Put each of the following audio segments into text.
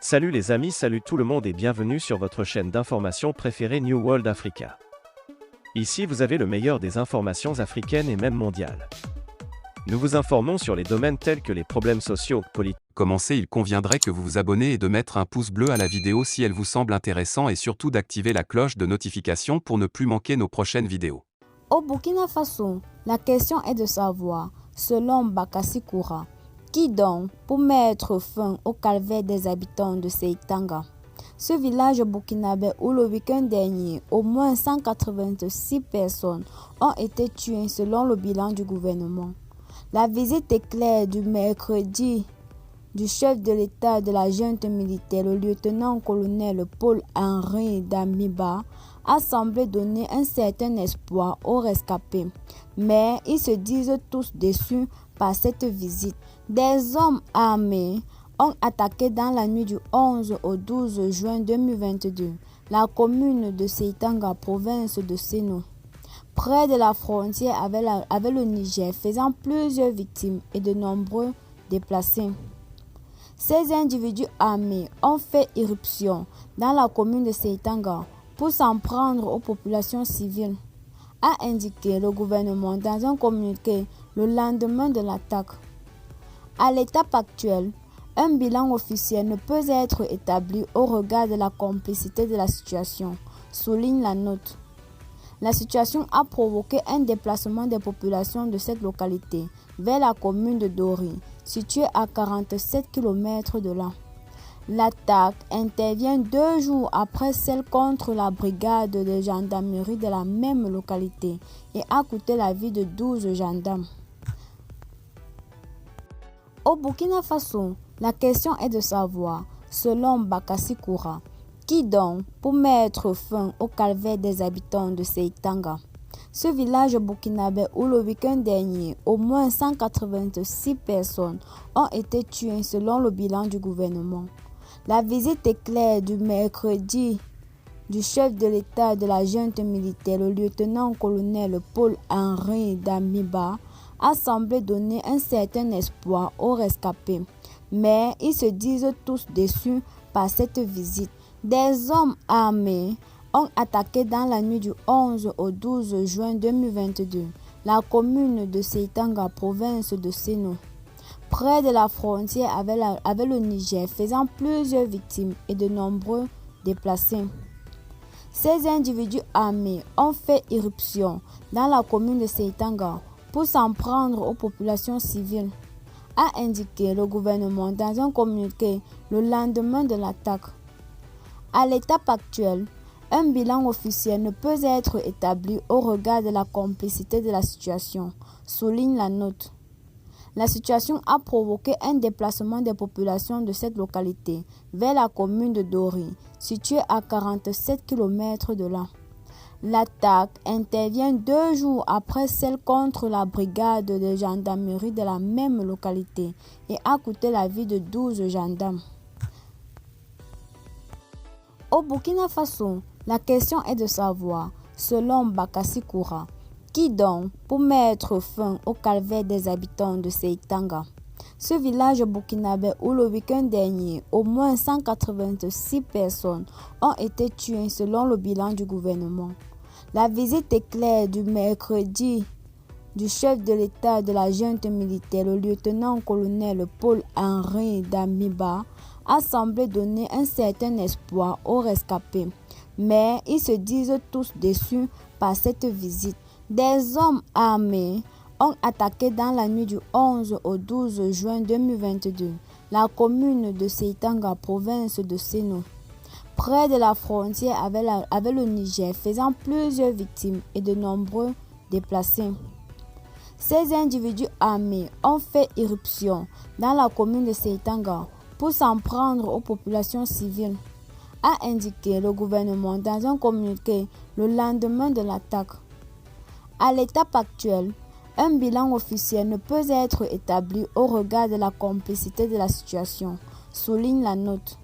Salut les amis, salut tout le monde et bienvenue sur votre chaîne d'information préférée New World Africa. Ici vous avez le meilleur des informations africaines et même mondiales. Nous vous informons sur les domaines tels que les problèmes sociaux, politiques. Commencez, il conviendrait que vous vous abonnez et de mettre un pouce bleu à la vidéo si elle vous semble intéressante et surtout d'activer la cloche de notification pour ne plus manquer nos prochaines vidéos. Au Burkina Faso, la question est de savoir, selon Bakassi Koura, qui donc pour mettre fin au calvaire des habitants de Seitanga. Ce village burkinabé où le week-end dernier, au moins 186 personnes ont été tuées selon le bilan du gouvernement. La visite éclair du mercredi du chef de l'État de la junte militaire, le lieutenant-colonel Paul-Henri Damiba, a semblé donner un certain espoir aux rescapés. Mais ils se disent tous déçus par cette visite. Des hommes armés ont attaqué dans la nuit du 11 au 12 juin 2022 la commune de Seitanga, province de Seno, près de la frontière avec le Niger, faisant plusieurs victimes et de nombreux déplacés. Ces individus armés ont fait irruption dans la commune de Seitanga pour s'en prendre aux populations civiles, a indiqué le gouvernement dans un communiqué le lendemain de l'attaque. À l'étape actuelle, un bilan officiel ne peut être établi au regard de la complexité de la situation, souligne la note. La situation a provoqué un déplacement des populations de cette localité vers la commune de Dori, située à 47 km de là. L'attaque intervient 2 jours après celle contre la brigade de gendarmerie de la même localité et a coûté la vie de 12 gendarmes. Au Burkina Faso, la question est de savoir, selon Bakassi Koura, qui donc pour mettre fin au calvaire des habitants de Seitanga. Ce village burkinabé où le week-end dernier, au moins 186 personnes ont été tuées selon le bilan du gouvernement. La visite éclair du mercredi du chef de l'État de la junte militaire, le lieutenant-colonel Paul-Henri Damiba, a semblé donner un certain espoir aux rescapés. Mais ils se disent tous déçus par cette visite. Des hommes armés ont attaqué dans la nuit du 11 au 12 juin 2022 la commune de Seitanga, province de Seno, près de la frontière avec le Niger, faisant plusieurs victimes et de nombreux déplacés. Ces individus armés ont fait irruption dans la commune de Seitanga pour s'en prendre aux populations civiles, a indiqué le gouvernement dans un communiqué le lendemain de l'attaque. À l'étape actuelle, un bilan officiel ne peut être établi au regard de la complexité de la situation, souligne la note. La situation a provoqué un déplacement des populations de cette localité vers la commune de Dori, située à 47 km de là. L'attaque intervient 2 jours après celle contre la brigade de gendarmerie de la même localité et a coûté la vie de 12 gendarmes. Au Burkina Faso, la question est de savoir, selon Bakassi Koura, qui donc pour mettre fin au calvaire des habitants de Seitanga. Ce village burkinabé où le week-end dernier, au moins 186 personnes ont été tuées selon le bilan du gouvernement. La visite éclair du mercredi du chef de l'État de la junte militaire, le lieutenant-colonel Paul-Henri Damiba, a semblé donner un certain espoir aux rescapés. Mais ils se disent tous déçus par cette visite. Des hommes armés ont attaqué dans la nuit du 11 au 12 juin 2022 la commune de Seitanga, province de Seno, près de la frontière avec le Niger, faisant plusieurs victimes et de nombreux déplacés. Ces individus armés ont fait irruption dans la commune de Seitanga pour s'en prendre aux populations civiles, a indiqué le gouvernement dans un communiqué le lendemain de l'attaque. À l'étape actuelle, un bilan officiel ne peut être établi au regard de la complexité de la situation, souligne la note.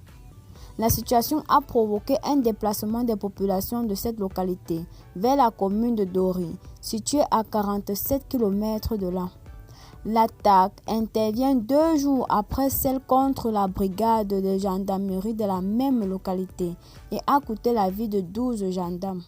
La situation a provoqué un déplacement des populations de cette localité vers la commune de Dori, située à 47 km de là. L'attaque intervient 2 jours après celle contre la brigade de gendarmerie de la même localité et a coûté la vie de 12 gendarmes.